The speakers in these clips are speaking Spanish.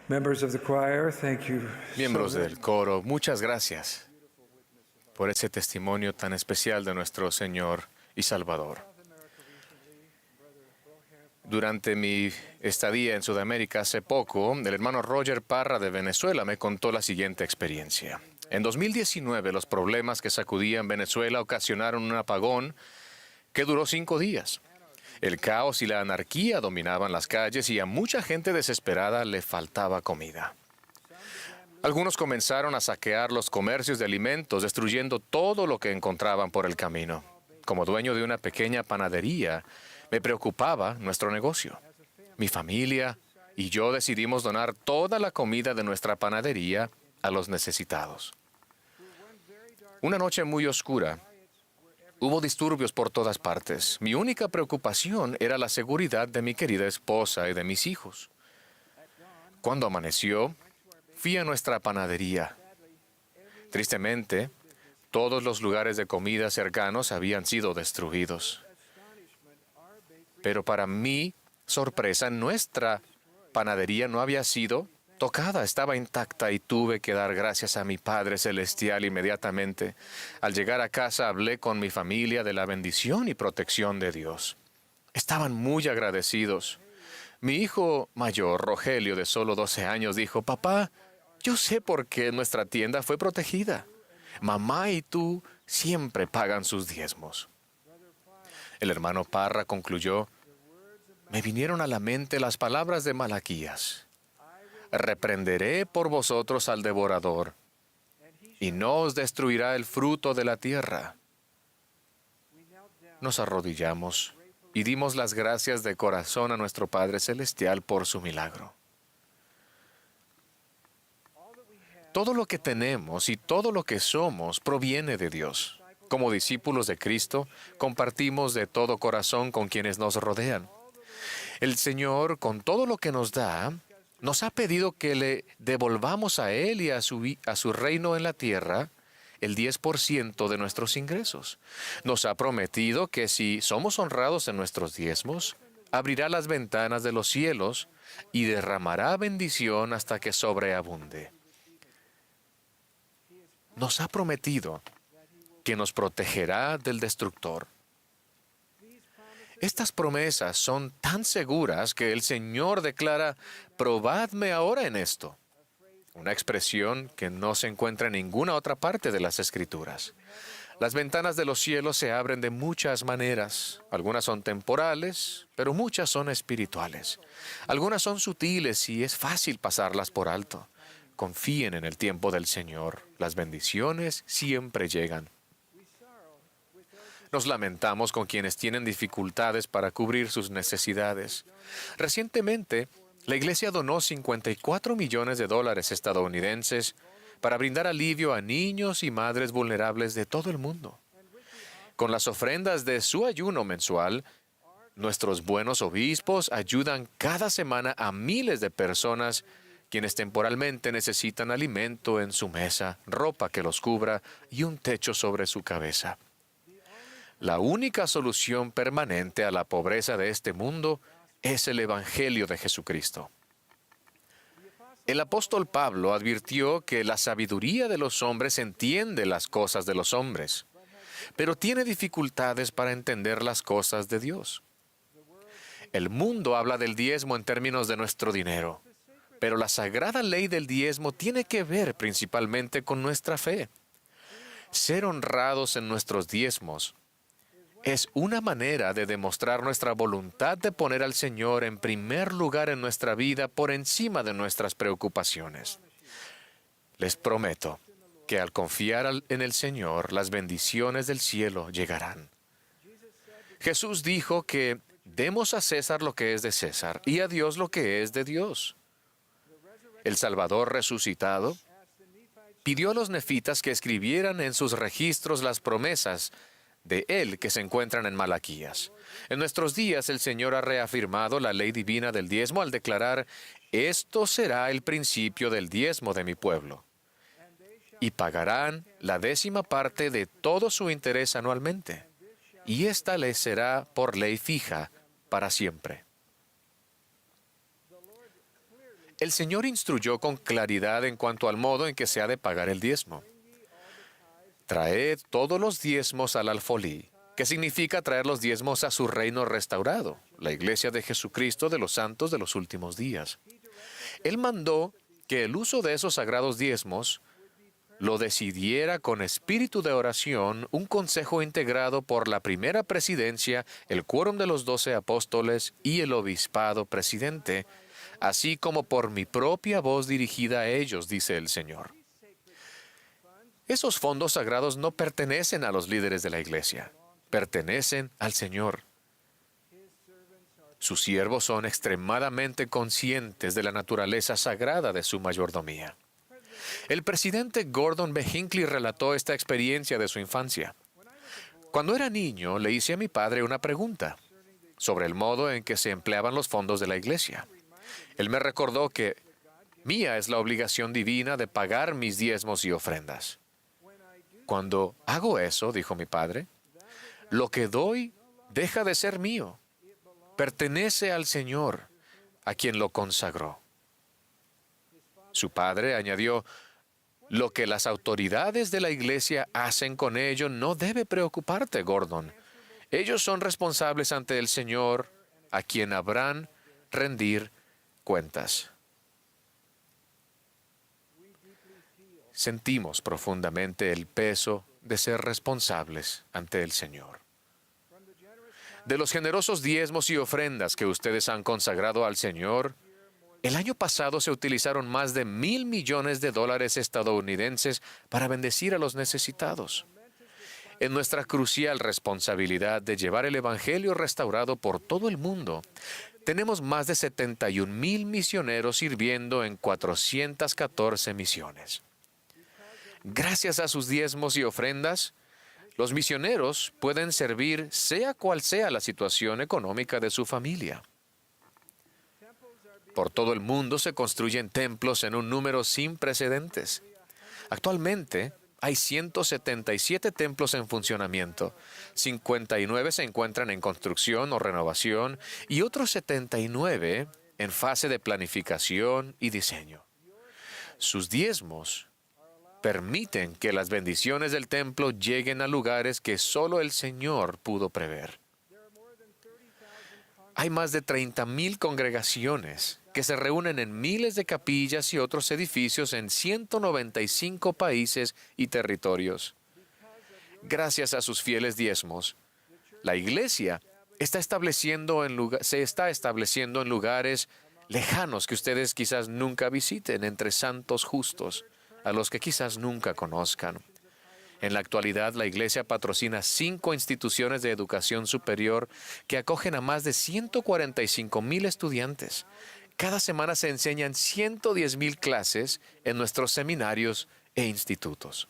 Members of the choir, thank you Miembros so del much. coro, muchas gracias por ese testimonio tan especial de nuestro Señor y Salvador. Durante mi estadía en Sudamérica hace poco, el hermano Roger Parra de Venezuela me contó la siguiente experiencia. En 2019, los problemas que sacudían Venezuela ocasionaron un apagón que duró 5 días. El caos y la anarquía dominaban las calles y a mucha gente desesperada le faltaba comida. Algunos comenzaron a saquear los comercios de alimentos, destruyendo todo lo que encontraban por el camino. Como dueño de una pequeña panadería, me preocupaba nuestro negocio. Mi familia y yo decidimos donar toda la comida de nuestra panadería a los necesitados. Una noche muy oscura, hubo disturbios por todas partes. Mi única preocupación era la seguridad de mi querida esposa y de mis hijos. Cuando amaneció, fui a nuestra panadería. Tristemente, todos los lugares de comida cercanos habían sido destruidos. Pero para mi sorpresa, nuestra panadería no había sido tocada, estaba intacta y tuve que dar gracias a mi Padre Celestial inmediatamente. Al llegar a casa hablé con mi familia de la bendición y protección de Dios. Estaban muy agradecidos. Mi hijo mayor, Rogelio, de solo 12 años, dijo: «Papá, yo sé por qué nuestra tienda fue protegida. Mamá y tú siempre pagan sus diezmos». El hermano Parra concluyó: «Me vinieron a la mente las palabras de Malaquías. Reprenderé por vosotros al devorador, y no os destruirá el fruto de la tierra». Nos arrodillamos y dimos las gracias de corazón a nuestro Padre Celestial por su milagro. Todo lo que tenemos y todo lo que somos proviene de Dios. Como discípulos de Cristo, compartimos de todo corazón con quienes nos rodean. El Señor, con todo lo que nos da, nos ha pedido que le devolvamos a Él y a su reino en la tierra el 10% de nuestros ingresos. Nos ha prometido que si somos honrados en nuestros diezmos, abrirá las ventanas de los cielos y derramará bendición hasta que sobreabunde. Nos ha prometido que nos protegerá del destructor. Estas promesas son tan seguras que el Señor declara: «Probadme ahora en esto». Una expresión que no se encuentra en ninguna otra parte de las Escrituras. Las ventanas de los cielos se abren de muchas maneras. Algunas son temporales, pero muchas son espirituales. Algunas son sutiles y es fácil pasarlas por alto. Confíen en el tiempo del Señor. Las bendiciones siempre llegan. Nos lamentamos con quienes tienen dificultades para cubrir sus necesidades. Recientemente, la Iglesia donó $54 millones estadounidenses para brindar alivio a niños y madres vulnerables de todo el mundo. Con las ofrendas de su ayuno mensual, nuestros buenos obispos ayudan cada semana a miles de personas quienes temporalmente necesitan alimento en su mesa, ropa que los cubra y un techo sobre su cabeza. La única solución permanente a la pobreza de este mundo es el Evangelio de Jesucristo. El apóstol Pablo advirtió que la sabiduría de los hombres entiende las cosas de los hombres, pero tiene dificultades para entender las cosas de Dios. El mundo habla del diezmo en términos de nuestro dinero, pero la sagrada ley del diezmo tiene que ver principalmente con nuestra fe. Ser honrados en nuestros diezmos es una manera de demostrar nuestra voluntad de poner al Señor en primer lugar en nuestra vida por encima de nuestras preocupaciones. Les prometo que al confiar en el Señor, las bendiciones del cielo llegarán. Jesús dijo que demos a César lo que es de César y a Dios lo que es de Dios. El Salvador resucitado pidió a los nefitas que escribieran en sus registros las promesas de Él que se encuentran en Malaquías. En nuestros días el Señor ha reafirmado la ley divina del diezmo al declarar: «Esto será el principio del diezmo de mi pueblo. Y pagarán la 10ª parte de todo su interés anualmente. Y esta les será por ley fija para siempre». El Señor instruyó con claridad en cuanto al modo en que se ha de pagar el diezmo. Traed todos los diezmos al alfolí, que significa traer los diezmos a su reino restaurado, la iglesia de Jesucristo de los santos de los últimos días. Él mandó que el uso de esos sagrados diezmos lo decidiera con espíritu de oración un consejo integrado por la primera presidencia, el quórum de los 12 apóstoles y el obispado presidente, así como por mi propia voz dirigida a ellos, dice el Señor. Esos fondos sagrados no pertenecen a los líderes de la iglesia, pertenecen al Señor. Sus siervos son extremadamente conscientes de la naturaleza sagrada de su mayordomía. El presidente Gordon B. Hinckley relató esta experiencia de su infancia. Cuando era niño, le hice a mi padre una pregunta sobre el modo en que se empleaban los fondos de la iglesia. Él me recordó que mía es la obligación divina de pagar mis diezmos y ofrendas. Cuando hago eso, dijo mi padre, lo que doy deja de ser mío. Pertenece al Señor, a quien lo consagró. Su padre añadió, lo que las autoridades de la iglesia hacen con ello no debe preocuparte, Gordon. Ellos son responsables ante el Señor, a quien habrán rendir cuentas. Sentimos profundamente el peso de ser responsables ante el Señor. De los generosos diezmos y ofrendas que ustedes han consagrado al Señor, el año pasado se utilizaron más de $1,000 millones estadounidenses para bendecir a los necesitados. En nuestra crucial responsabilidad de llevar el Evangelio restaurado por todo el mundo, tenemos más de 71,000 misioneros sirviendo en 414 misiones. Gracias a sus diezmos y ofrendas, los misioneros pueden servir sea cual sea la situación económica de su familia. Por todo el mundo se construyen templos en un número sin precedentes. Actualmente hay 177 templos en funcionamiento, 59 se encuentran en construcción o renovación y otros 79 en fase de planificación y diseño. Sus diezmos permiten que las bendiciones del templo lleguen a lugares que solo el Señor pudo prever. Hay más de 30,000 congregaciones que se reúnen en miles de capillas y otros edificios en 195 países y territorios. Gracias a sus fieles diezmos, la iglesia se está estableciendo en lugares lejanos que ustedes quizás nunca visiten, entre santos justos, a los que quizás nunca conozcan. En la actualidad, la Iglesia patrocina 5 instituciones de educación superior que acogen a más de 145,000 estudiantes. Cada semana se enseñan 110,000 clases en nuestros seminarios e institutos.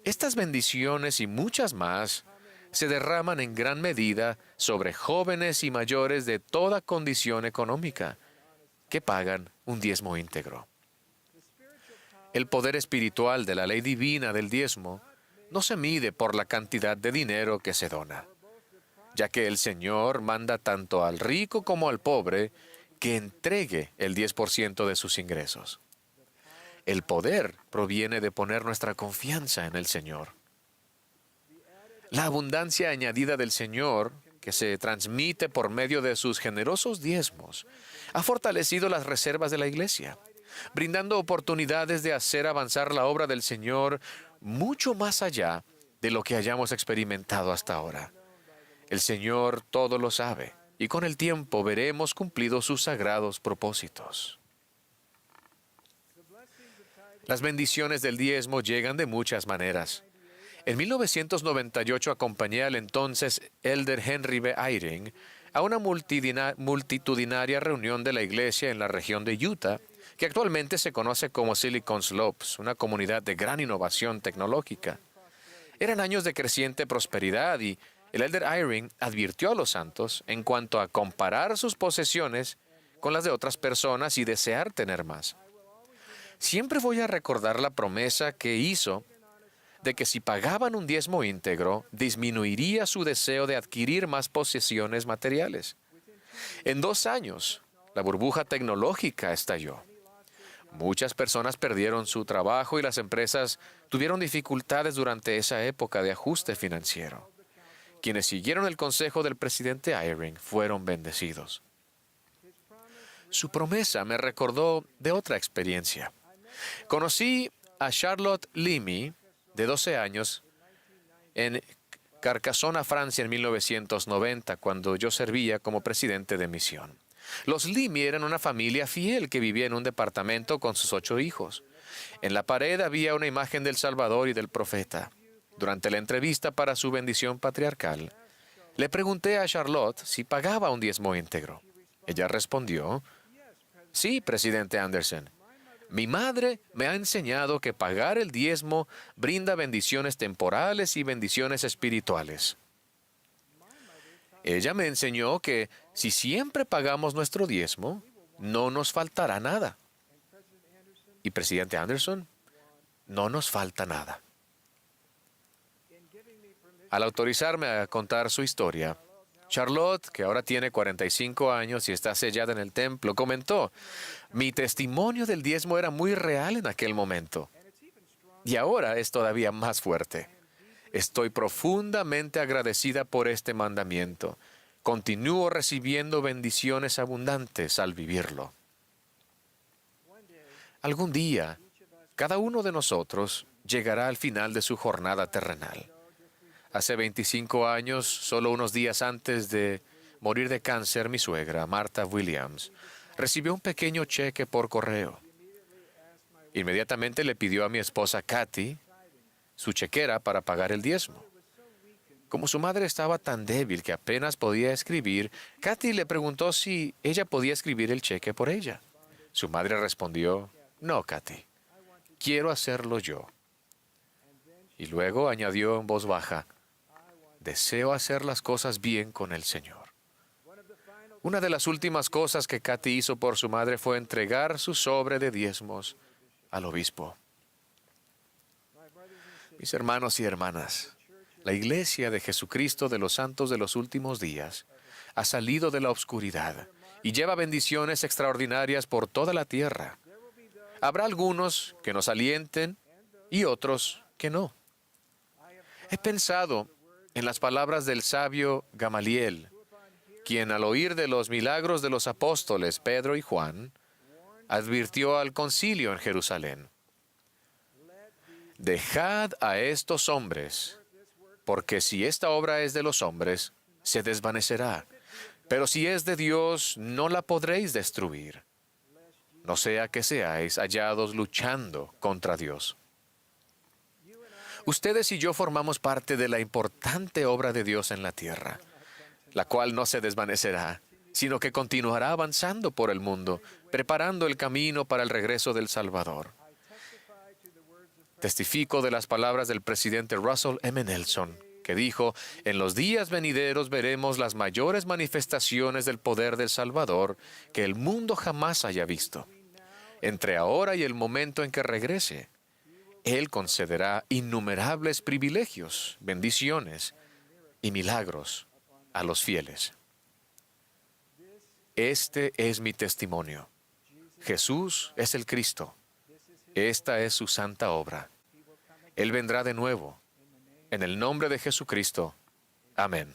Estas bendiciones y muchas más se derraman en gran medida sobre jóvenes y mayores de toda condición económica que pagan un diezmo íntegro. El poder espiritual de la ley divina del diezmo no se mide por la cantidad de dinero que se dona, ya que el Señor manda tanto al rico como al pobre que entregue el 10% de sus ingresos. El poder proviene de poner nuestra confianza en el Señor. La abundancia añadida del Señor, que se transmite por medio de sus generosos diezmos, ha fortalecido las reservas de la iglesia, brindando oportunidades de hacer avanzar la obra del Señor mucho más allá de lo que hayamos experimentado hasta ahora. El Señor todo lo sabe, y con el tiempo veremos cumplidos sus sagrados propósitos. Las bendiciones del diezmo llegan de muchas maneras. En 1998 acompañé al entonces Elder Henry B. Eyring a una multitudinaria reunión de la iglesia en la región de Utah, que actualmente se conoce como Silicon Slopes, una comunidad de gran innovación tecnológica. Eran años de creciente prosperidad y el Elder Eyring advirtió a los santos en cuanto a comparar sus posesiones con las de otras personas y desear tener más. Siempre voy a recordar la promesa que hizo de que si pagaban un diezmo íntegro, disminuiría su deseo de adquirir más posesiones materiales. En 2 años, la burbuja tecnológica estalló. Muchas personas perdieron su trabajo y las empresas tuvieron dificultades durante esa época de ajuste financiero. Quienes siguieron el consejo del presidente Eyring fueron bendecidos. Su promesa me recordó de otra experiencia. Conocí a Charlotte Limy, de 12 años, en Carcassonne, Francia, en 1990, cuando yo servía como presidente de misión. Los Limy eran una familia fiel que vivía en un departamento con sus 8 hijos. En la pared había una imagen del Salvador y del profeta. Durante la entrevista para su bendición patriarcal, le pregunté a Charlotte si pagaba un diezmo íntegro. Ella respondió: sí, presidente Anderson. Mi madre me ha enseñado que pagar el diezmo brinda bendiciones temporales y bendiciones espirituales. Ella me enseñó que si siempre pagamos nuestro diezmo, no nos faltará nada. Y presidente Anderson, no nos falta nada. Al autorizarme a contar su historia, Charlotte, que ahora tiene 45 años y está sellada en el templo, comentó: mi testimonio del diezmo era muy real en aquel momento. Y ahora es todavía más fuerte. Estoy profundamente agradecida por este mandamiento. Continúo recibiendo bendiciones abundantes al vivirlo. Algún día, cada uno de nosotros llegará al final de su jornada terrenal. Hace 25 años, solo unos días antes de morir de cáncer, mi suegra, Martha Williams, recibió un pequeño cheque por correo. Inmediatamente le pidió a mi esposa Kathy su chequera para pagar el diezmo. Como su madre estaba tan débil que apenas podía escribir, Kathy le preguntó si ella podía escribir el cheque por ella. Su madre respondió: no, Kathy, quiero hacerlo yo. Y luego añadió en voz baja: deseo hacer las cosas bien con el Señor. Una de las últimas cosas que Kathy hizo por su madre fue entregar su sobre de diezmos al obispo. Mis hermanos y hermanas, la Iglesia de Jesucristo de los Santos de los Últimos Días ha salido de la oscuridad y lleva bendiciones extraordinarias por toda la tierra. Habrá algunos que nos alienten y otros que no. He pensado en las palabras del sabio Gamaliel, quien al oír de los milagros de los apóstoles Pedro y Juan, advirtió al concilio en Jerusalén: dejad a estos hombres, porque si esta obra es de los hombres, se desvanecerá, pero si es de Dios, no la podréis destruir, no sea que seáis hallados luchando contra Dios. Ustedes y yo formamos parte de la importante obra de Dios en la tierra, la cual no se desvanecerá, sino que continuará avanzando por el mundo, preparando el camino para el regreso del Salvador. Testifico de las palabras del presidente Russell M. Nelson, que dijo: en los días venideros veremos las mayores manifestaciones del poder del Salvador que el mundo jamás haya visto. Entre ahora y el momento en que regrese, Él concederá innumerables privilegios, bendiciones y milagros a los fieles. Este es mi testimonio. Jesús es el Cristo. Esta es su santa obra. Él vendrá de nuevo. En el nombre de Jesucristo. Amén.